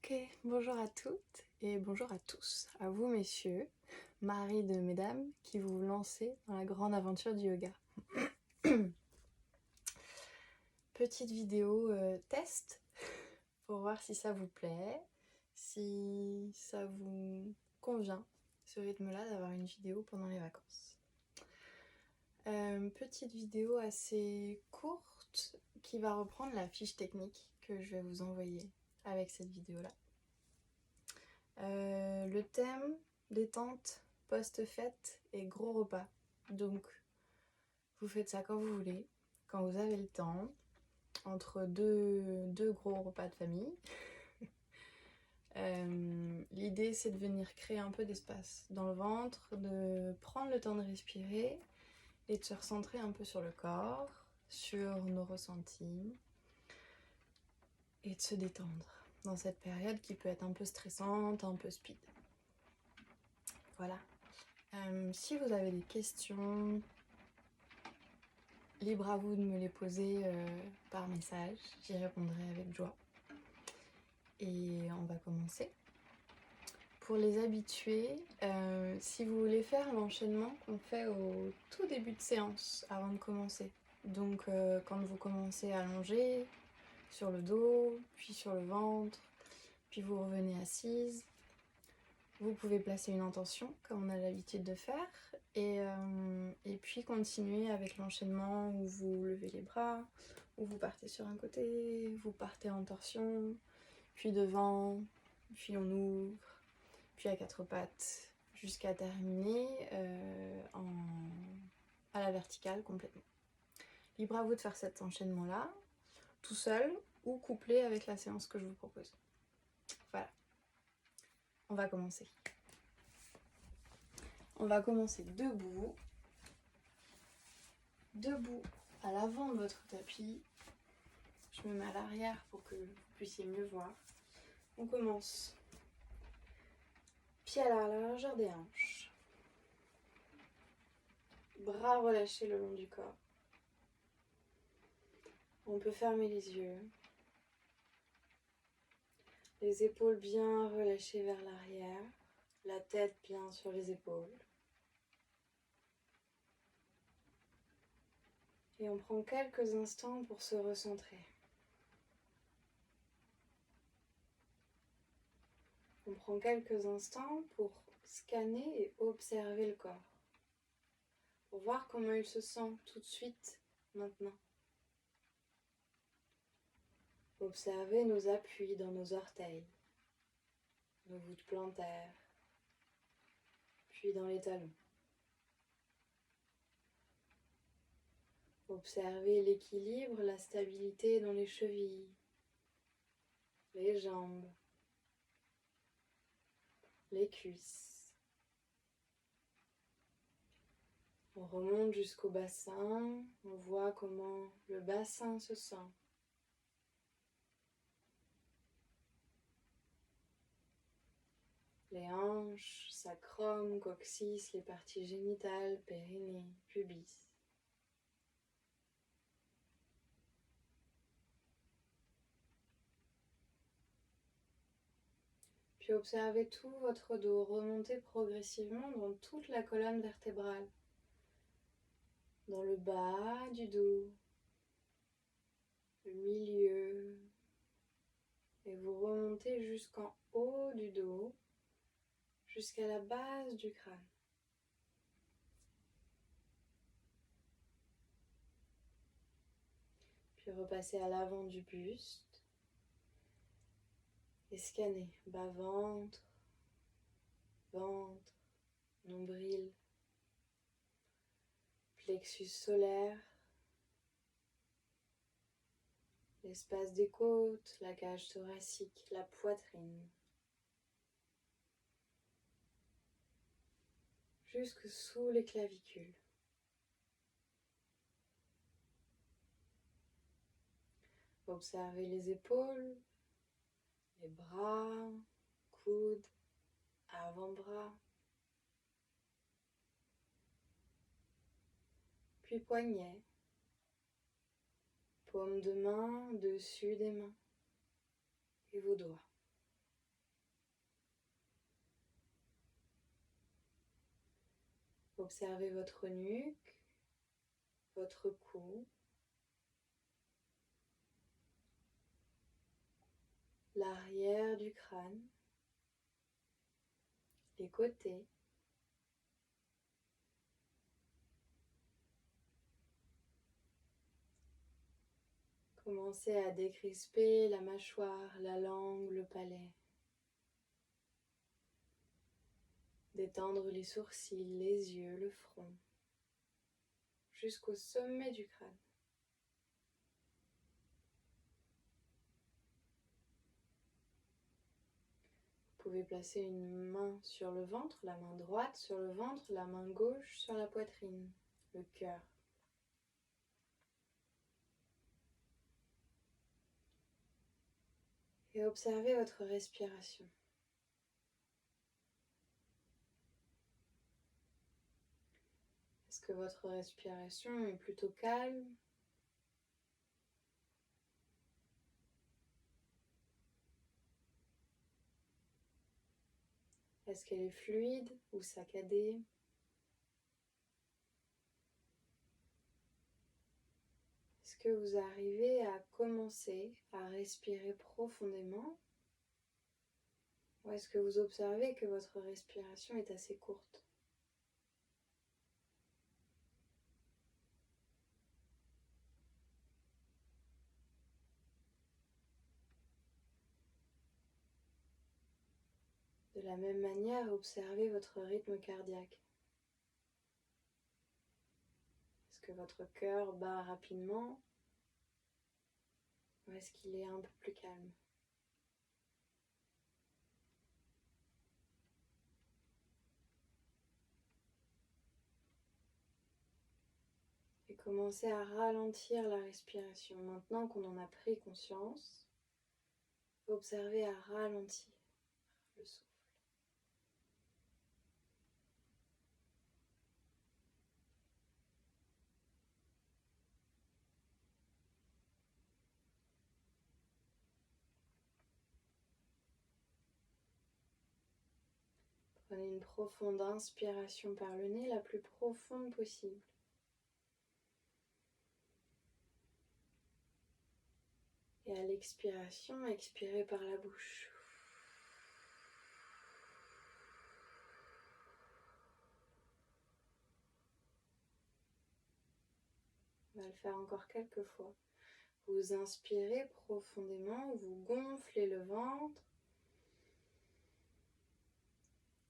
Ok, bonjour à toutes et bonjour à tous, à vous messieurs, maris de mesdames qui vous lancez dans la grande aventure du yoga. Petite vidéo test pour voir si ça vous plaît, si ça vous convient, ce rythme-là d'avoir une vidéo pendant les vacances. Petite vidéo assez courte qui va reprendre la fiche technique que je vais vous envoyer avec cette vidéo-là. Le thème, détente, post-fête et gros repas. Donc, vous faites ça quand vous voulez, quand vous avez le temps, entre deux gros repas de famille. L'idée, c'est de venir créer un peu d'espace dans le ventre, de prendre le temps de respirer et de se recentrer un peu sur le corps, sur nos ressentis et de se détendre dans cette période qui peut être un peu stressante, un peu speed. Voilà. Si vous avez des questions, libre à vous de me les poser par message, j'y répondrai avec joie. Et on va commencer. Pour les habitués, si vous voulez faire l'enchaînement qu'on fait au tout début de séance avant de commencer. Donc quand vous commencez à allonger sur le dos, puis sur le ventre, puis vous revenez assise. Vous pouvez placer une intention, comme on a l'habitude de faire, et puis continuer avec l'enchaînement où vous levez les bras, où vous partez sur un côté, vous partez en torsion, puis devant, puis on ouvre, puis à quatre pattes, jusqu'à terminer à la verticale complètement. Libre à vous de faire cet enchaînement-là, tout seul ou couplé avec la séance que je vous propose. Voilà. On va commencer. On va commencer debout. Debout à l'avant de votre tapis. Je me mets à l'arrière pour que vous puissiez mieux voir. On commence. Pieds à la largeur des hanches. Bras relâchés le long du corps. On peut fermer les yeux. Les épaules bien relâchées vers l'arrière. La tête bien sur les épaules. Et on prend quelques instants pour se recentrer. On prend quelques instants pour scanner et observer le corps. Pour voir comment il se sent tout de suite, maintenant. Observez nos appuis dans nos orteils, nos voûtes plantaires, puis dans les talons. Observez l'équilibre, la stabilité dans les chevilles, les jambes, les cuisses. On remonte jusqu'au bassin, on voit comment le bassin se sent. Les hanches, sacrum, coccyx, les parties génitales, périnée, pubis. Puis observez tout votre dos remonter progressivement dans toute la colonne vertébrale. Dans le bas du dos, le milieu, et vous remontez jusqu'en haut du dos, jusqu'à la base du crâne. Puis repassez à l'avant du buste et scannez bas-ventre, ventre, nombril, plexus solaire, l'espace des côtes, la cage thoracique, la poitrine, jusque sous les clavicules. Observez les épaules, les bras, coudes, avant-bras, puis poignets, paume de main, dessus des mains et vos doigts. Observez votre nuque, votre cou, l'arrière du crâne, les côtés. Commencez à décrisper la mâchoire, la langue, le palais. Détendre les sourcils, les yeux, le front, jusqu'au sommet du crâne. Vous pouvez placer une main sur le ventre, la main droite sur le ventre, la main gauche sur la poitrine, le cœur. Et observez votre respiration. Est-ce que votre respiration est plutôt calme ? Est-ce qu'elle est fluide ou saccadée ? Est-ce que vous arrivez à commencer à respirer profondément ? Ou est-ce que vous observez que votre respiration est assez courte ? De la même manière, observez votre rythme cardiaque. Est-ce que votre cœur bat rapidement ou est-ce qu'il est un peu plus calme ? Et commencez à ralentir la respiration. Maintenant qu'on en a pris conscience, observez à ralentir le souffle. Prenez une profonde inspiration par le nez, la plus profonde possible. Et à l'expiration, expirez par la bouche. On va le faire encore quelques fois. Vous inspirez profondément, vous gonflez le ventre.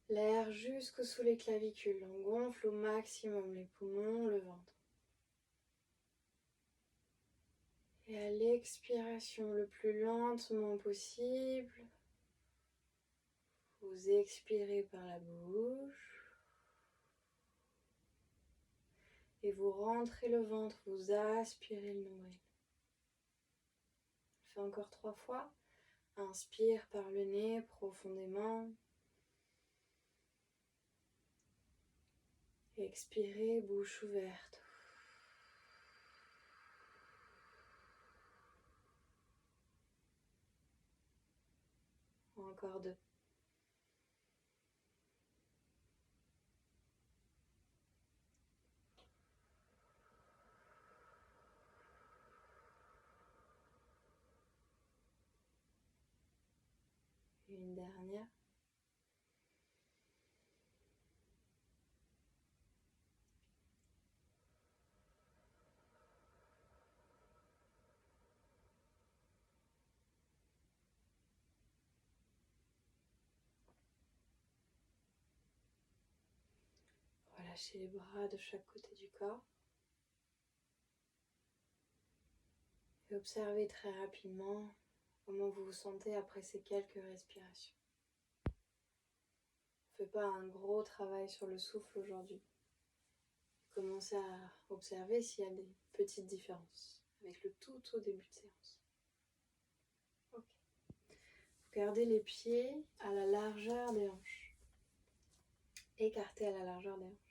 L'air jusque sous les clavicules. On gonfle au maximum les poumons, le ventre. Et à l'expiration, le plus lentement possible, vous expirez par la bouche. Et vous rentrez le ventre, vous aspirez le nombril. On fait encore 3 fois. Inspire par le nez profondément. Expirez, bouche ouverte. Encore 2. Et une dernière. Relâchez les bras de chaque côté du corps. Et observez très rapidement comment vous vous sentez après ces quelques respirations. On ne fait pas un gros travail sur le souffle aujourd'hui. Commencez à observer s'il y a des petites différences avec le tout au début de séance. Ok. Vous gardez les pieds à la largeur des hanches. Écartés à la largeur des hanches.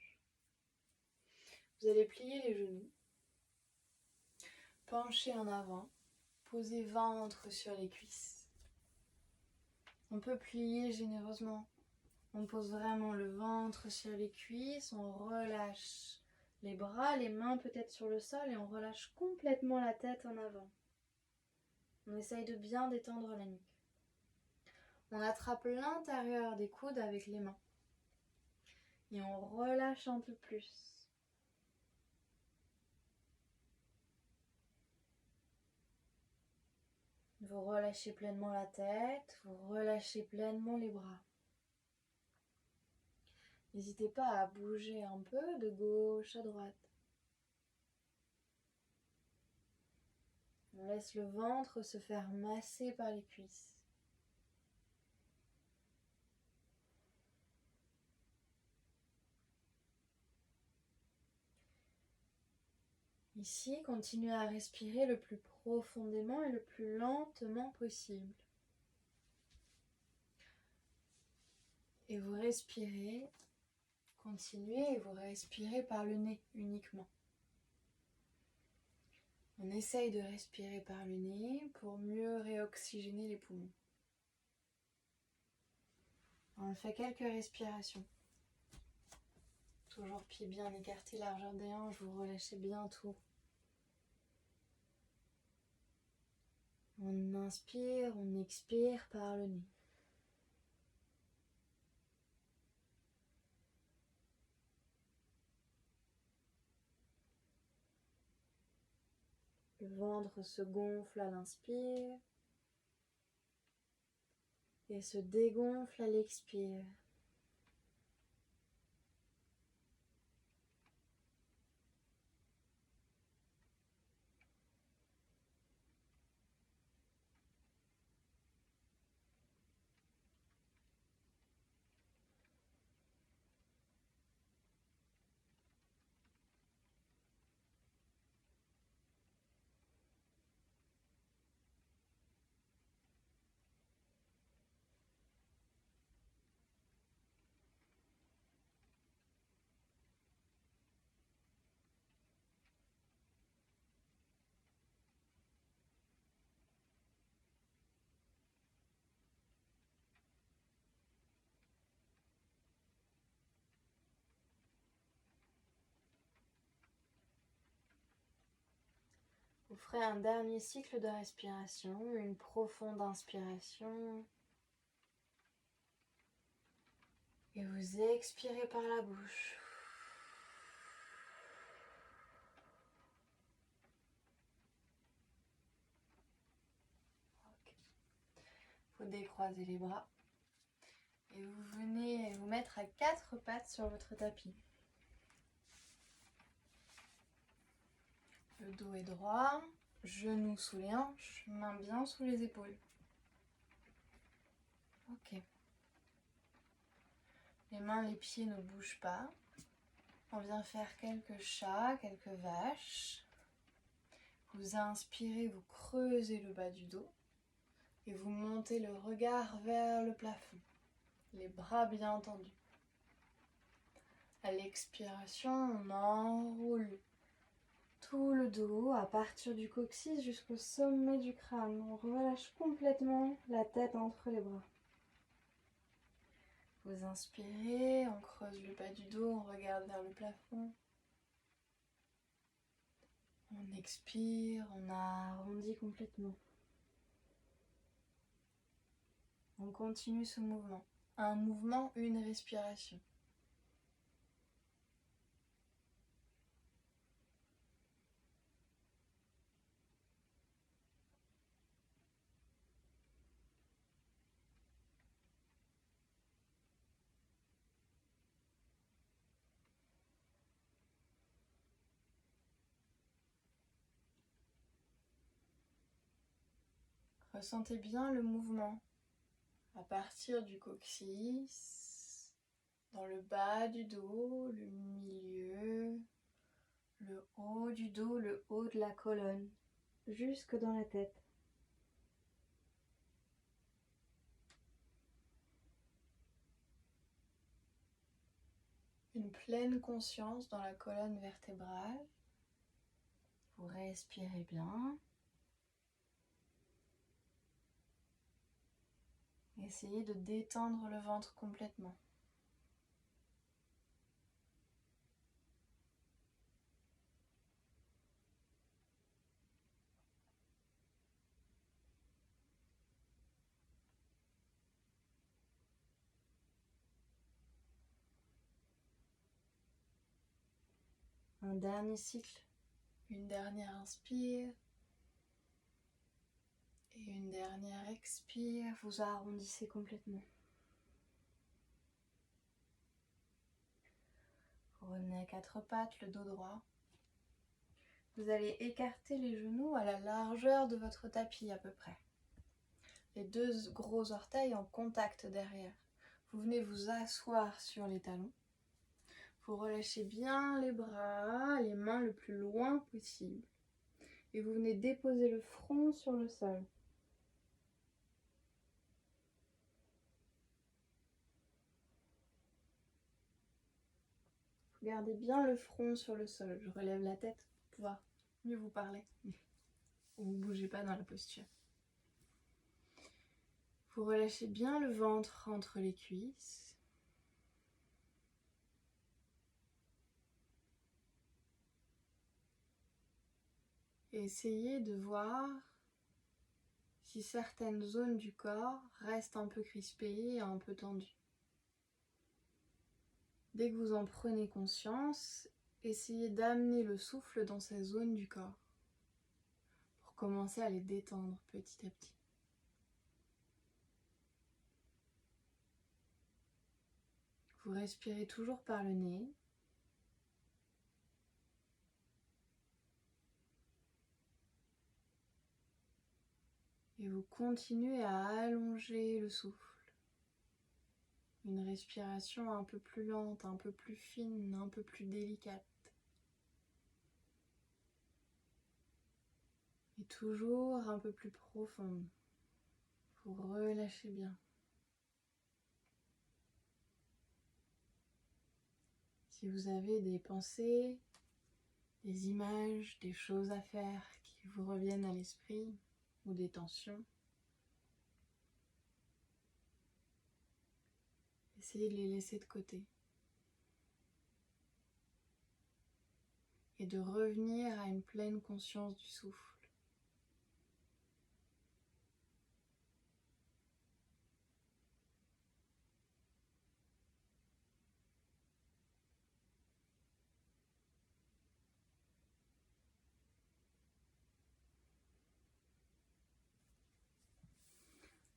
Vous allez plier les genoux. Pencher en avant. Posez ventre sur les cuisses. On peut plier généreusement. On pose vraiment le ventre sur les cuisses, on relâche les bras, les mains peut-être sur le sol et on relâche complètement la tête en avant. On essaye de bien détendre la nuque. On attrape l'intérieur des coudes avec les mains. Et on relâche un peu plus. Vous relâchez pleinement la tête, vous relâchez pleinement les bras. N'hésitez pas à bouger un peu de gauche à droite. On laisse le ventre se faire masser par les cuisses. Ici, continuez à respirer le plus profondément et le plus lentement possible. Et vous respirez, continuez et vous respirez par le nez uniquement. On essaye de respirer par le nez pour mieux réoxygéner les poumons. On fait quelques respirations. Toujours pieds bien écartés, largeur des hanches, vous relâchez bien tout. On inspire, on expire par le nez. Le ventre se gonfle à l'inspire et se dégonfle à l'expire. Vous ferez un dernier cycle de respiration, une profonde inspiration. Et vous expirez par la bouche. Okay. Vous décroisez les bras. Et vous venez vous mettre à 4 pattes sur votre tapis. Le dos est droit, genoux sous les hanches, mains bien sous les épaules. Ok. Les mains, les pieds ne bougent pas. On vient faire quelques chats, quelques vaches. Vous inspirez, vous creusez le bas du dos et vous montez le regard vers le plafond. Les bras bien tendus. À l'expiration, on enroule tout le dos à partir du coccyx jusqu'au sommet du crâne. On relâche complètement la tête entre les bras. Vous inspirez, on creuse le bas du dos, on regarde vers le plafond. On expire, on arrondit complètement. On continue ce mouvement. Un mouvement, une respiration. Ressentez bien le mouvement à partir du coccyx, dans le bas du dos, le milieu, le haut du dos, le haut de la colonne, jusque dans la tête. Une pleine conscience dans la colonne vertébrale. Vous respirez bien. Essayez de détendre le ventre complètement. un dernier cycle. Une dernière inspire. Et une dernière expire. Vous arrondissez complètement. Vous revenez à quatre pattes, le dos droit. Vous allez écarter les genoux à la largeur de votre tapis à peu près. Les deux gros orteils en contact derrière. Vous venez vous asseoir sur les talons. Vous relâchez bien les bras, les mains le plus loin possible. Et vous venez déposer le front sur le sol. Vous gardez bien le front sur le sol. Je relève la tête pour pouvoir mieux vous parler. Vous ne bougez pas dans la posture. Vous relâchez bien le ventre entre les cuisses. Et essayez de voir si certaines zones du corps restent un peu crispées et un peu tendues. Dès que vous en prenez conscience, essayez d'amener le souffle dans ces zones du corps pour commencer à les détendre petit à petit. Vous respirez toujours par le nez. Et vous continuez à allonger le souffle. Une respiration un peu plus lente, un peu plus fine, un peu plus délicate. Et toujours un peu plus profonde. Vous relâchez bien. Si vous avez des pensées, des images, des choses à faire qui vous reviennent à l'esprit ou des tensions, essayez de les laisser de côté. Et de revenir à une pleine conscience du souffle.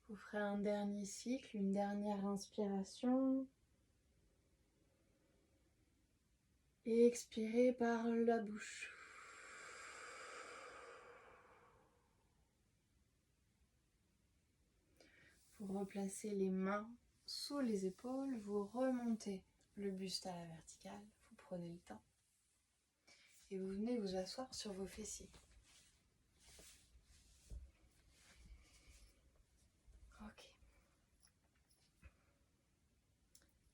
Vous ferez un dernier cycle, une dernière inspiration. Et expirez par la bouche. Vous replacez les mains sous les épaules, vous remontez le buste à la verticale, vous prenez le temps. Et vous venez vous asseoir sur vos fessiers. Ok.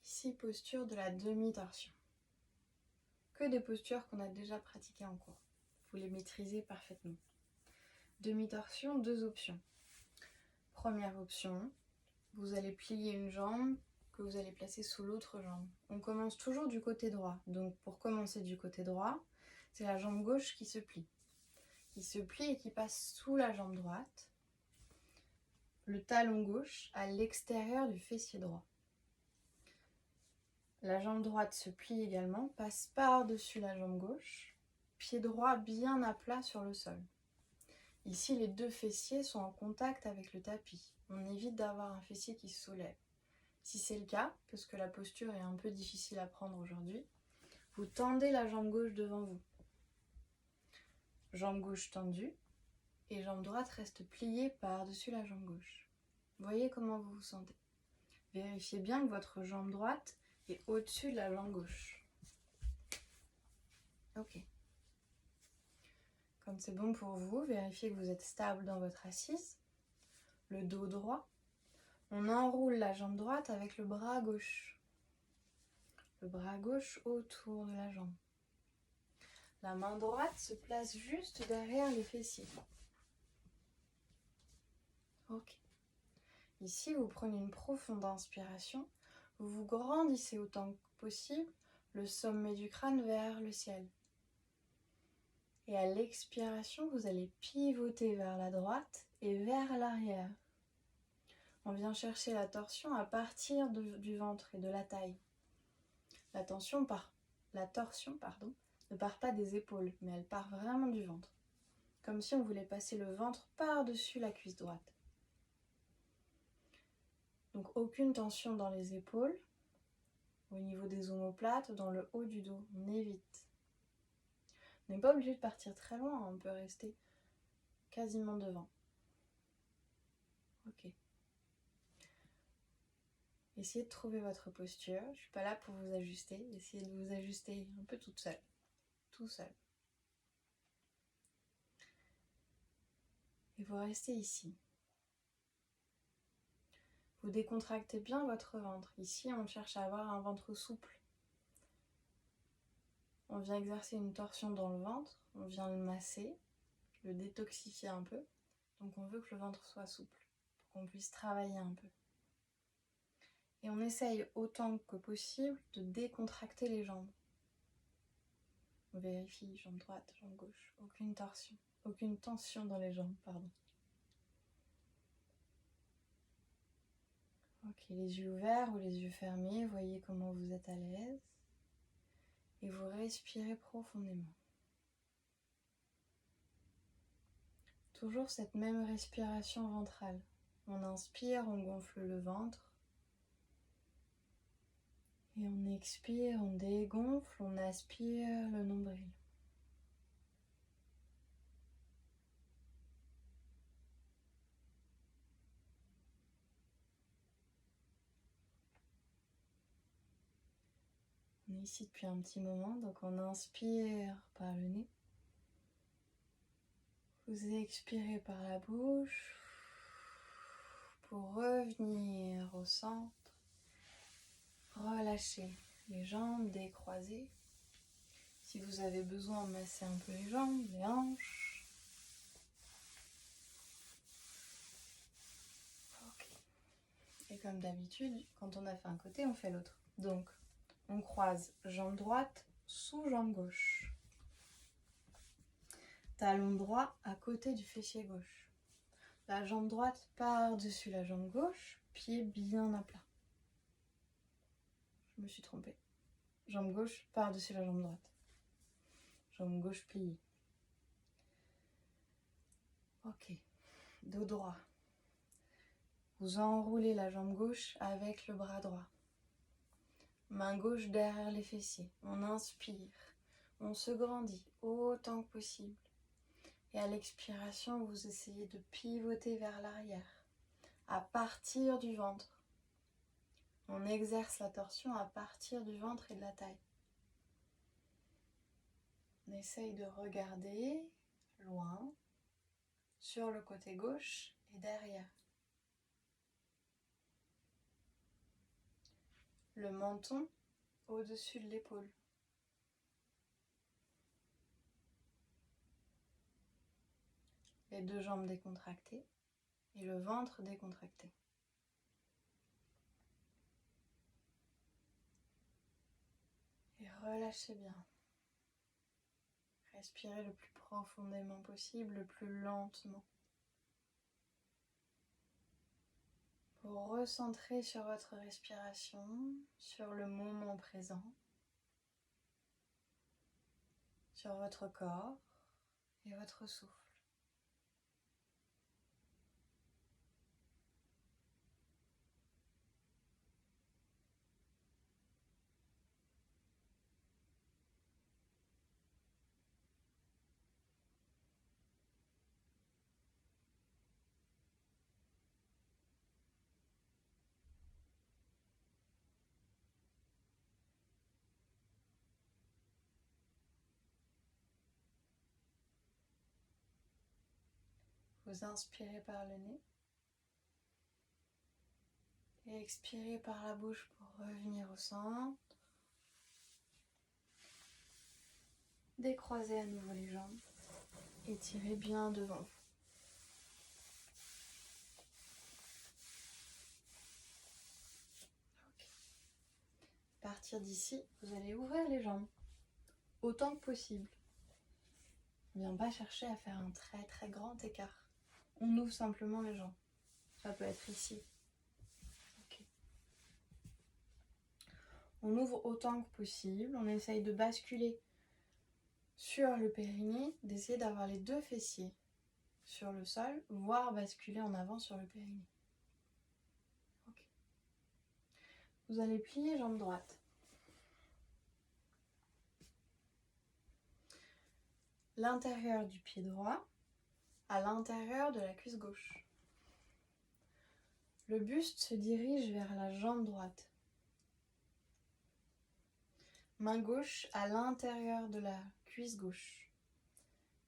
Ici, posture de la demi-torsion. Que des postures qu'on a déjà pratiquées en cours. Vous les maîtrisez parfaitement. Demi-torsion, deux options. Première option, vous allez plier une jambe que vous allez placer sous l'autre jambe. On commence toujours du côté droit. Donc pour commencer du côté droit, c'est la jambe gauche qui se plie. Qui se plie et qui passe sous la jambe droite. Le talon gauche à l'extérieur du fessier droit. La jambe droite se plie également, passe par-dessus la jambe gauche. Pied droit bien à plat sur le sol. Ici, les deux fessiers sont en contact avec le tapis. On évite d'avoir un fessier qui se soulève. Si c'est le cas, parce que la posture est un peu difficile à prendre aujourd'hui, vous tendez la jambe gauche devant vous. Jambe gauche tendue et jambe droite reste pliée par-dessus la jambe gauche. Voyez comment vous vous sentez. Vérifiez bien que votre jambe droite est au-dessus de la jambe gauche. Ok. Quand c'est bon pour vous, vérifiez que vous êtes stable dans votre assise. Le dos droit. On enroule la jambe droite avec le bras gauche. Le bras gauche autour de la jambe. La main droite se place juste derrière les fessiers. Ok. Ici, vous prenez une profonde inspiration. Vous vous grandissez autant que possible le sommet du crâne vers le ciel. Et à l'expiration, vous allez pivoter vers la droite et vers l'arrière. On vient chercher la torsion à partir du ventre et de la taille. La torsion, ne part pas des épaules, mais elle part vraiment du ventre. Comme si on voulait passer le ventre par-dessus la cuisse droite. Donc aucune tension dans les épaules, au niveau des omoplates, dans le haut du dos, on évite. On n'est pas obligé de partir très loin, on peut rester quasiment devant. Ok. Essayez de trouver votre posture. Je ne suis pas là pour vous ajuster. Essayez de vous ajuster un peu toute seule. Tout seul. Et vous restez ici. Vous décontractez bien votre ventre. Ici, on cherche à avoir un ventre souple. On vient exercer une torsion dans le ventre. On vient le masser, le détoxifier un peu. Donc on veut que le ventre soit souple, pour qu'on puisse travailler un peu. Et on essaye autant que possible de décontracter les jambes. On vérifie, jambe droite, jambe gauche, aucune torsion, aucune tension dans les jambes, pardon. Ok, les yeux ouverts ou les yeux fermés, voyez comment vous êtes à l'aise. Et vous respirez profondément. Toujours cette même respiration ventrale. On inspire, on gonfle le ventre. Et on expire, on dégonfle, on aspire le nombril. On est ici depuis un petit moment, donc on inspire par le nez. Vous expirez par la bouche pour revenir au centre. Relâchez les jambes décroisées. Si vous avez besoin, massez un peu les jambes, les hanches. Ok. Et comme d'habitude, quand on a fait un côté, on fait l'autre. Donc, on croise jambe droite sous jambe gauche. Talon droit à côté du fessier gauche. La jambe droite par-dessus la jambe gauche, pied bien à plat. Je me suis trompée. Jambe gauche par-dessus la jambe droite. Jambe gauche pliée. Ok. Dos droit. Vous enroulez la jambe gauche avec le bras droit. Main gauche derrière les fessiers. On inspire. On se grandit autant que possible. Et à l'expiration, vous essayez de pivoter vers l'arrière, à partir du ventre. On exerce la torsion à partir du ventre et de la taille. On essaye de regarder loin, sur le côté gauche et derrière. Le menton au-dessus de l'épaule. Les deux jambes décontractées et le ventre décontracté. Et relâchez bien. Respirez le plus profondément possible, le plus lentement. Pour recentrer sur votre respiration, sur le moment présent, sur votre corps et votre souffle. Vous inspirez par le nez et expirez par la bouche pour revenir au centre. Décroisez à nouveau les jambes. Étirez bien devant vous. Okay. À partir d'ici, vous allez ouvrir les jambes autant que possible. On ne vient pas chercher à faire un très très grand écart. On ouvre simplement les jambes. Ça peut être ici. Okay. On ouvre autant que possible. On essaye de basculer sur le périnée, d'essayer d'avoir les deux fessiers sur le sol, voire basculer en avant sur le périnée. Okay. Vous allez plier jambe droite. L'intérieur du pied droit à l'intérieur de la cuisse gauche. Le buste se dirige vers la jambe droite. Main gauche à l'intérieur de la cuisse gauche,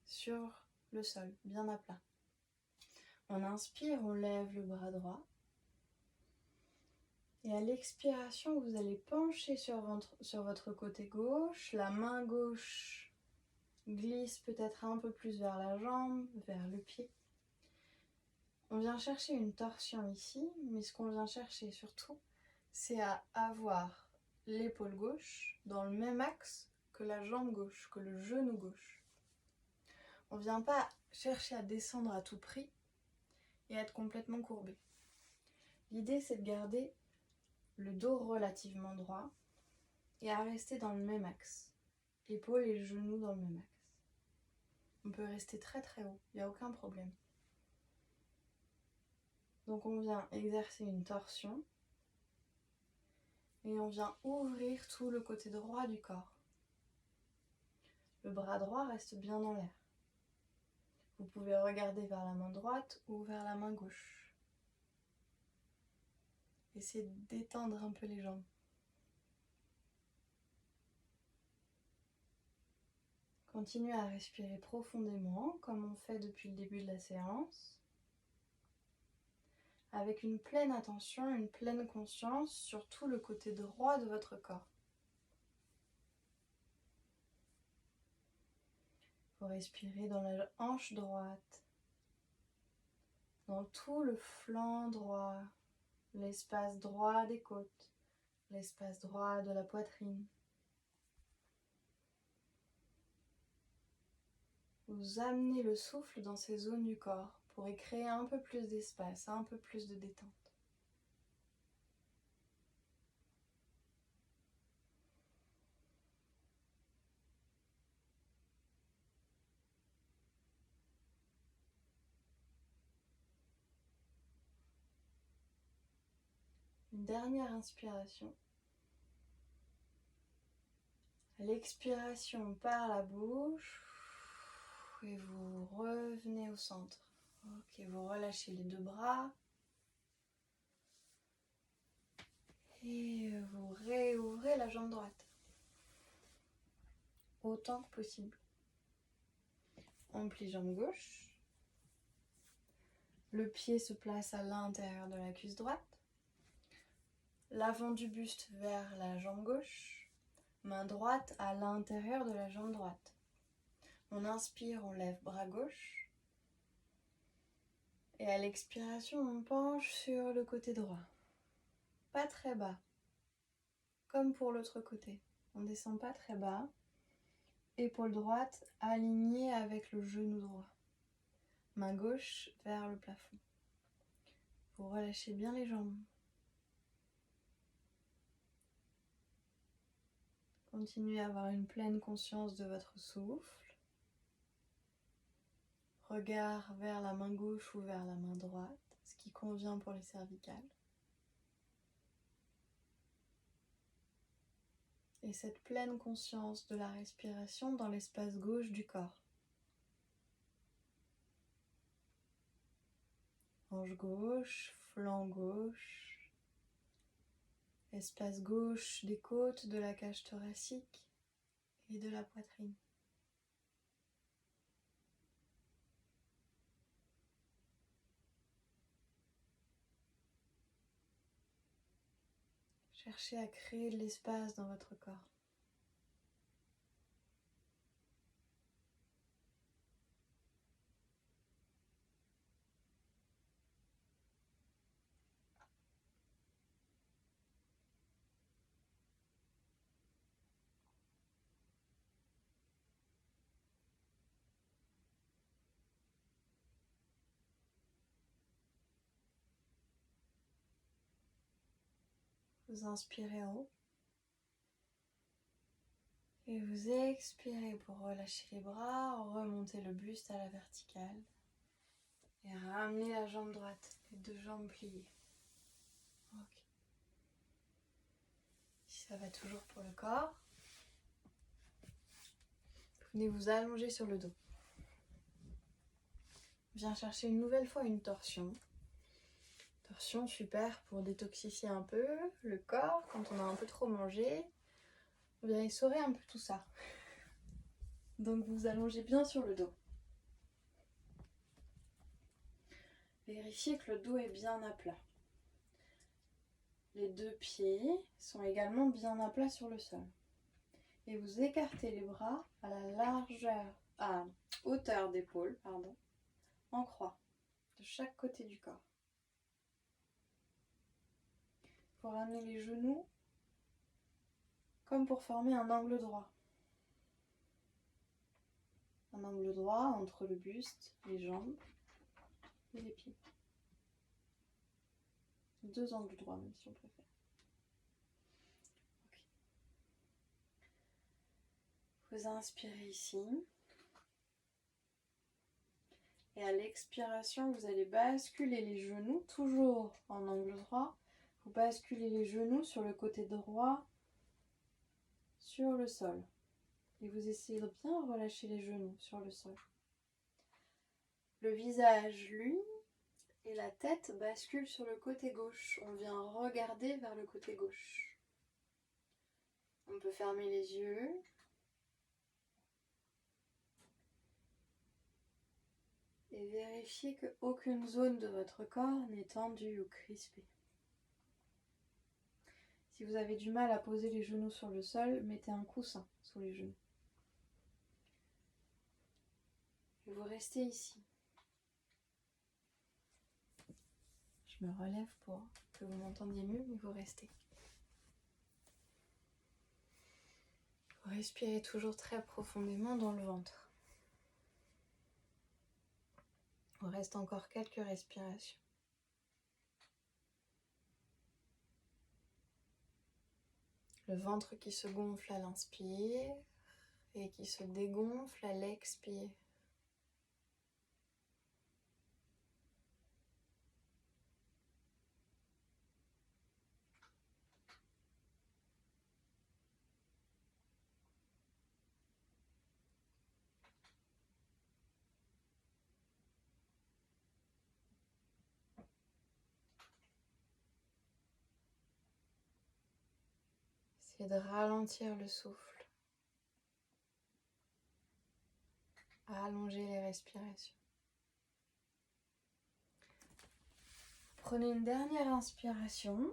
sur le sol, bien à plat. On inspire, on lève le bras droit. Et à l'expiration, vous allez pencher sur votre côté gauche. La main gauche glisse peut-être un peu plus vers la jambe, vers le pied. On vient chercher une torsion ici, mais ce qu'on vient chercher surtout, c'est à avoir l'épaule gauche dans le même axe que la jambe gauche, que le genou gauche. On ne vient pas chercher à descendre à tout prix et à être complètement courbé. L'idée, c'est de garder le dos relativement droit et à rester dans le même axe. Épaules et genoux dans le même axe. On peut rester très très haut, il n'y a aucun problème. Donc on vient exercer une torsion et on vient ouvrir tout le côté droit du corps. Le bras droit reste bien en l'air. Vous pouvez regarder vers la main droite ou vers la main gauche. Essayez de détendre un peu les jambes. Continuez à respirer profondément, comme on fait depuis le début de la séance, avec une pleine attention, une pleine conscience sur tout le côté droit de votre corps. Vous respirez dans la hanche droite, dans tout le flanc droit, l'espace droit des côtes, l'espace droit de la poitrine. Vous amenez le souffle dans ces zones du corps pour y créer un peu plus d'espace, un peu plus de détente. Une dernière inspiration. À l'expiration par la bouche et vous revenez au centre. Ok, vous relâchez les deux bras et vous réouvrez la jambe droite autant que possible. On plie jambe gauche. Le pied se place à l'intérieur de la cuisse droite. L'avant du buste vers la jambe gauche. Main droite à l'intérieur de la jambe droite. On inspire, on lève bras gauche. Et à l'expiration, on penche sur le côté droit. Pas très bas. Comme pour l'autre côté. On ne descend pas très bas. Épaule droite alignée avec le genou droit. Main gauche vers le plafond. Vous relâchez bien les jambes. Continuez à avoir une pleine conscience de votre souffle. Regard vers la main gauche ou vers la main droite, ce qui convient pour les cervicales. Et cette pleine conscience de la respiration dans l'espace gauche du corps. Hanche gauche, flanc gauche, espace gauche des côtes, de la cage thoracique et de la poitrine. Cherchez à créer de l'espace dans votre corps. Vous inspirez en haut Et vous expirez pour relâcher les bras, remonter le buste à la verticale. Et ramener la jambe droite, les deux jambes pliées. Ok. Si ça va toujours pour le corps, venez vous allonger sur le dos. Viens chercher une nouvelle fois une torsion. Torsion super pour détoxifier un peu le corps quand on a un peu trop mangé. On vient essorer un peu tout ça. Donc vous allongez bien sur le dos. Vérifiez que le dos est bien à plat. Les deux pieds sont également bien à plat sur le sol. Et vous écartez les bras à la largeur, à hauteur d'épaule, en croix, de chaque côté du corps. Pour ramener les genoux comme pour former un angle droit. Un angle droit entre le buste, les jambes et les pieds. Deux angles droits même si on préfère. Okay. Vous inspirez ici. Et à l'expiration, vous allez basculer les genoux, toujours en angle droit. Vous basculez les genoux sur le côté droit, sur le sol. Et vous essayez de bien relâcher les genoux sur le sol. Le visage, lui, et la tête basculent sur le côté gauche. On vient regarder vers le côté gauche. On peut fermer les yeux. Et vérifiez qu'aucune zone de votre corps n'est tendue ou crispée. Si vous avez du mal à poser les genoux sur le sol, mettez un coussin sous les genoux. Et vous restez ici. Je me relève pour que vous m'entendiez mieux, mais vous restez. Vous respirez toujours très profondément dans le ventre. Il reste encore quelques respirations. Le ventre qui se gonfle à l'inspire et qui se dégonfle à l'expire. Essayez de ralentir le souffle. Allonger les respirations. Prenez une dernière inspiration.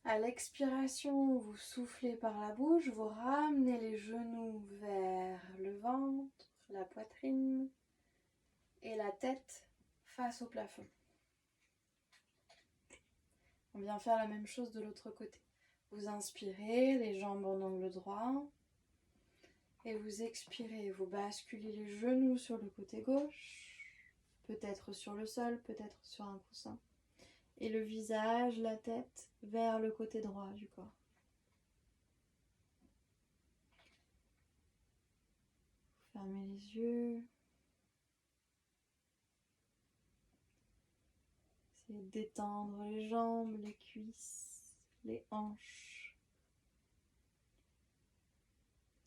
À l'expiration, vous soufflez par la bouche, vous ramenez les genoux vers le ventre, la poitrine et la tête face au plafond. On vient faire la même chose de l'autre côté. Vous inspirez, les jambes en angle droit. Et vous expirez, vous basculez les genoux sur le côté gauche, peut-être sur le sol, peut-être sur un coussin. Et le visage, la tête vers le côté droit du corps. Fermez les yeux. Essayez de détendre les jambes, les cuisses, les hanches.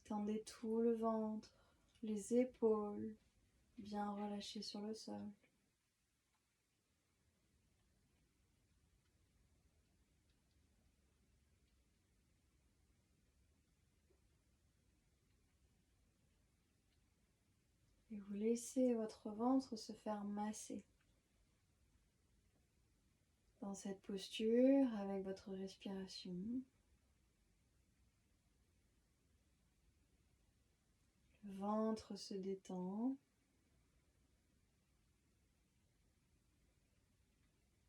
Tendez tout le ventre, les épaules, bien relâchées sur le sol. Et vous laissez votre ventre se faire masser. Dans cette posture, avec votre respiration, le ventre se détend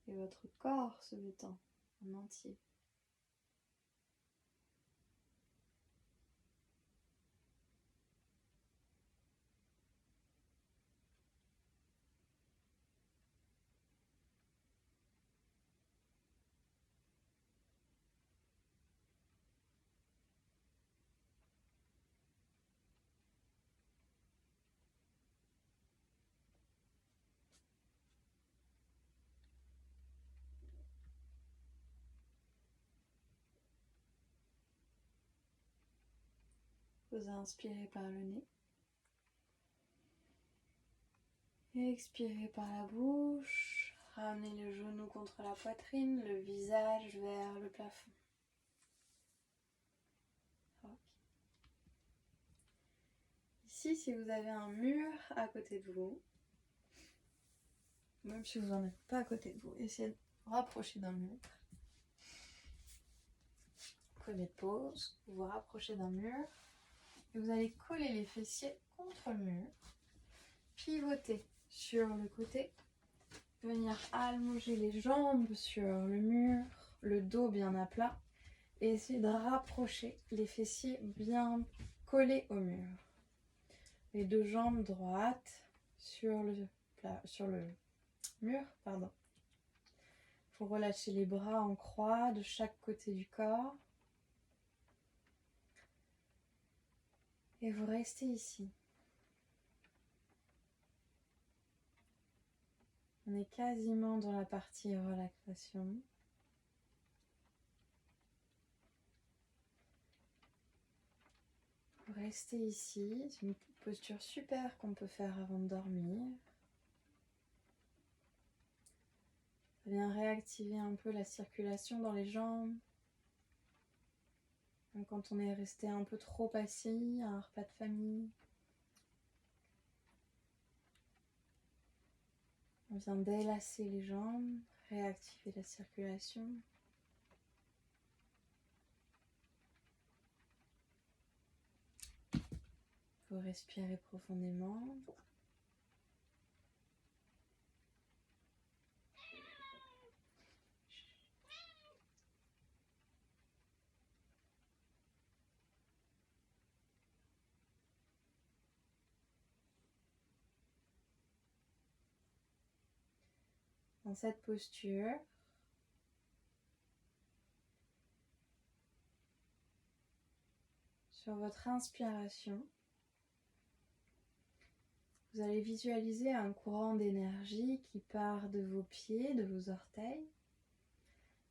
et votre corps se détend en entier. Vous inspirez par le nez. Expirez par la bouche. Ramenez le genou contre la poitrine, le visage vers le plafond. Ok. Ici, si vous avez un mur à côté de vous, même si vous n'en avez pas à côté de vous, essayez de vous rapprocher d'un mur. Prenez pause, vous vous rapprochez d'un mur et vous allez coller les fessiers contre le mur, pivoter sur le côté, venir allonger les jambes sur le mur, le dos bien à plat et essayer de rapprocher les fessiers bien collés au mur. Les deux jambes droites sur le mur, pardon. Vous relâchez les bras en croix de chaque côté du corps. Et vous restez ici. On est quasiment dans la partie relaxation. Vous restez ici. C'est une posture super qu'on peut faire avant de dormir. Ça vient réactiver un peu la circulation dans les jambes. Quand on est resté un peu trop assis à un repas de famille. On vient délasser les jambes, réactiver la circulation. Vous respirez profondément. Dans cette posture, sur votre inspiration, vous allez visualiser un courant d'énergie qui part de vos pieds, de vos orteils,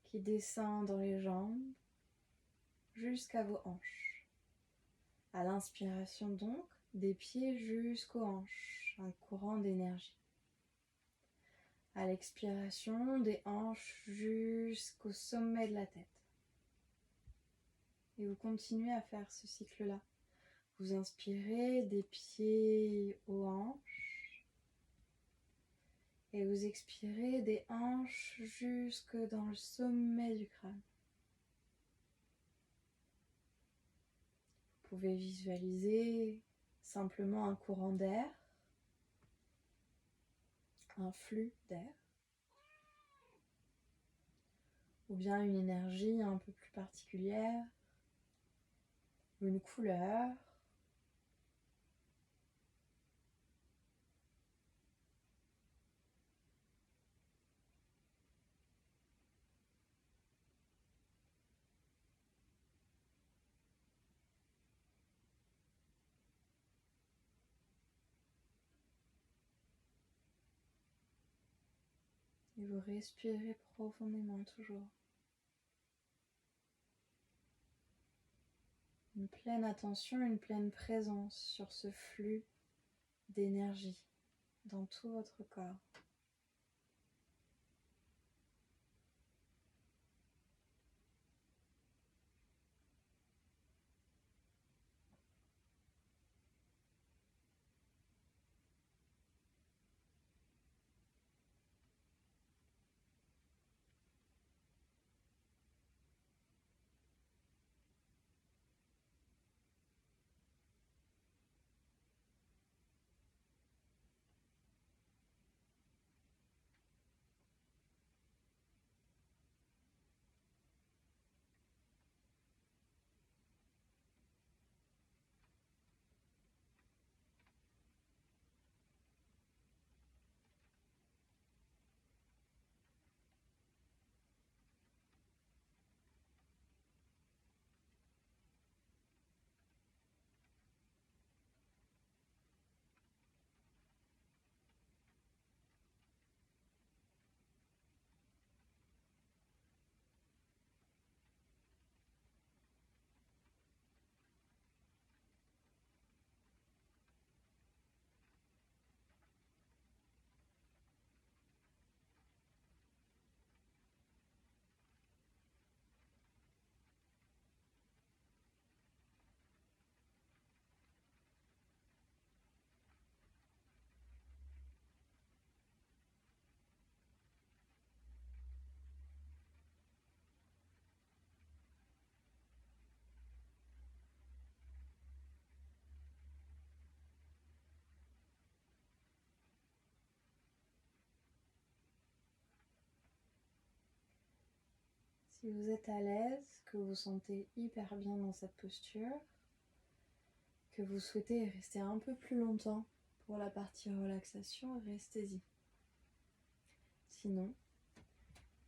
qui descend dans les jambes jusqu'à vos hanches. À l'inspiration donc, des pieds jusqu'aux hanches, un courant d'énergie. À l'expiration, des hanches jusqu'au sommet de la tête. Et vous continuez à faire ce cycle-là. Vous inspirez des pieds aux hanches. Et vous expirez des hanches jusque dans le sommet du crâne. Vous pouvez visualiser simplement un courant d'air, un flux d'air, ou bien une énergie un peu plus particulière, une couleur. Et vous respirez profondément toujours. Une pleine attention, une pleine présence sur ce flux d'énergie dans tout votre corps. Si vous êtes à l'aise, que vous vous sentez hyper bien dans cette posture, que vous souhaitez rester un peu plus longtemps pour la partie relaxation, restez-y. Sinon,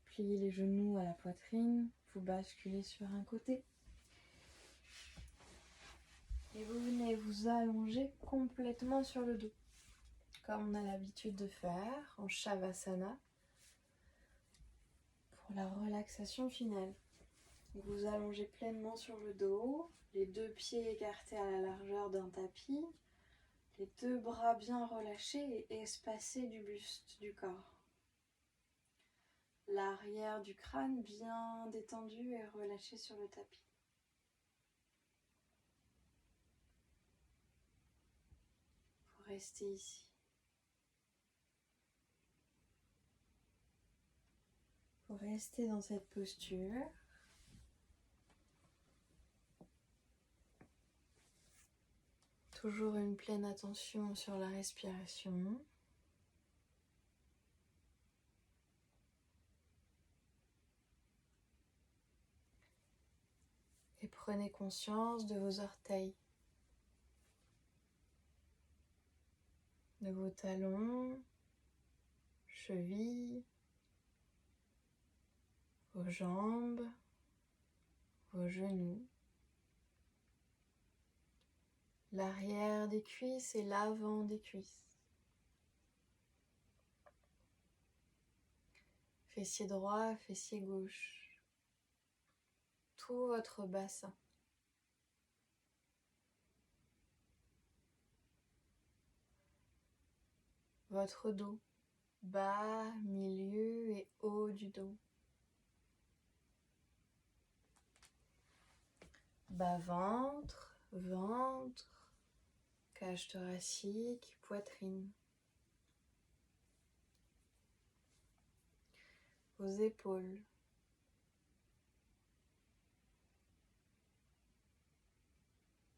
pliez les genoux à la poitrine, vous basculez sur un côté. Et vous venez vous allonger complètement sur le dos, comme on a l'habitude de faire en Shavasana, pour la relaxation finale. Vous allongez pleinement sur le dos, les deux pieds écartés à la largeur d'un tapis, les deux bras bien relâchés et espacés du buste du corps. L'arrière du crâne bien détendu et relâché sur le tapis. Vous restez ici. Vous restez dans cette posture. Toujours une pleine attention sur la respiration. Et prenez conscience de vos orteils, de vos talons, chevilles, vos jambes, vos genoux, l'arrière des cuisses et l'avant des cuisses. Fessier droit, fessier gauche. Tout votre bassin. Votre dos, bas, milieu et haut du dos. Bas-ventre, ventre, cage thoracique, poitrine. Vos épaules.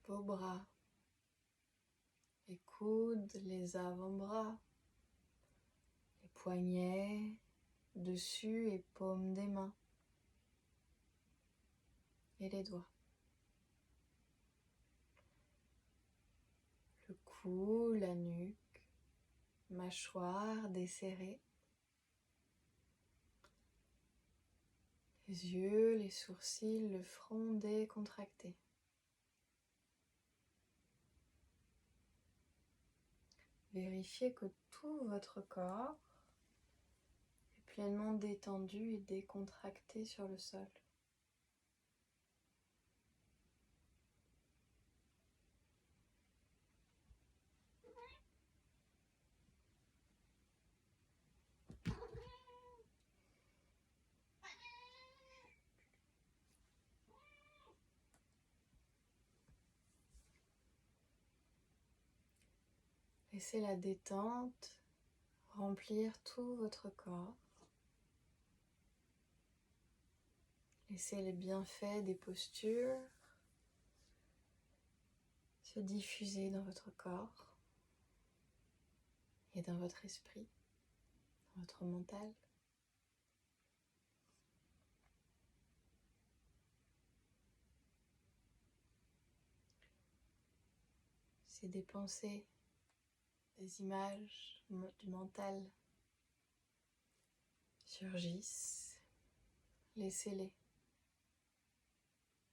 Vos bras. Les coudes, les avant-bras. Les poignets, dessus et paume des mains. Et les doigts. Le cou, la nuque, mâchoire desserrée. Les yeux, les sourcils, le front décontracté. Vérifiez que tout votre corps est pleinement détendu et décontracté sur le sol. Laissez la détente remplir tout votre corps. Laissez les bienfaits des postures se diffuser dans votre corps et dans votre esprit, dans votre mental. C'est des pensées, des images du mental surgissent, laissez-les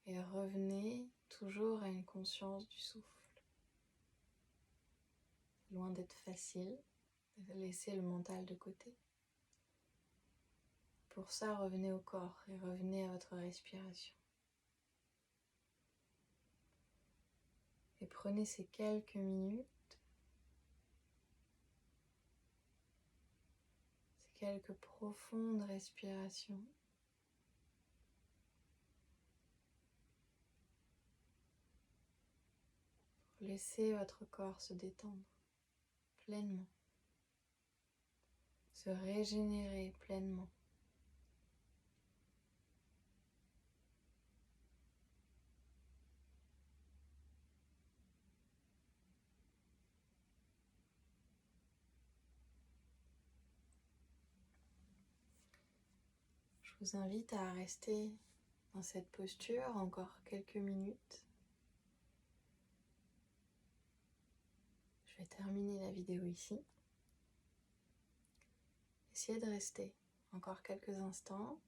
et revenez toujours à une conscience du souffle. Loin d'être facile de laisser le mental de côté. Pour ça, revenez au corps et revenez à votre respiration. Et prenez ces quelques minutes, ces quelques profondes respirations pour laisser votre corps se détendre pleinement, se régénérer pleinement. Je Je vous invite à rester dans cette posture encore quelques minutes. Je vais terminer la vidéo ici. Essayez de rester encore quelques instants.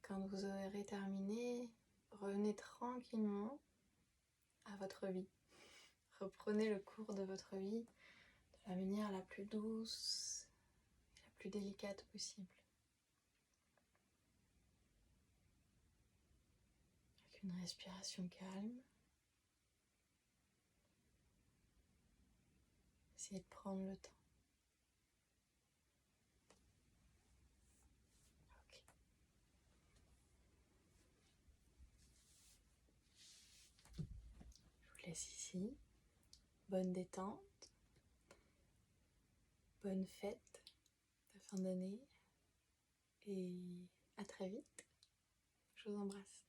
Quand vous aurez terminé, revenez tranquillement à votre vie. Reprenez le cours de votre vie de la manière la plus douce et la plus délicate possible. Avec une respiration calme. Essayez de prendre le temps. Ok. Je vous laisse ici. Bonne détente. Bonne fête de fin d'année. Et à très vite. Je vous embrasse.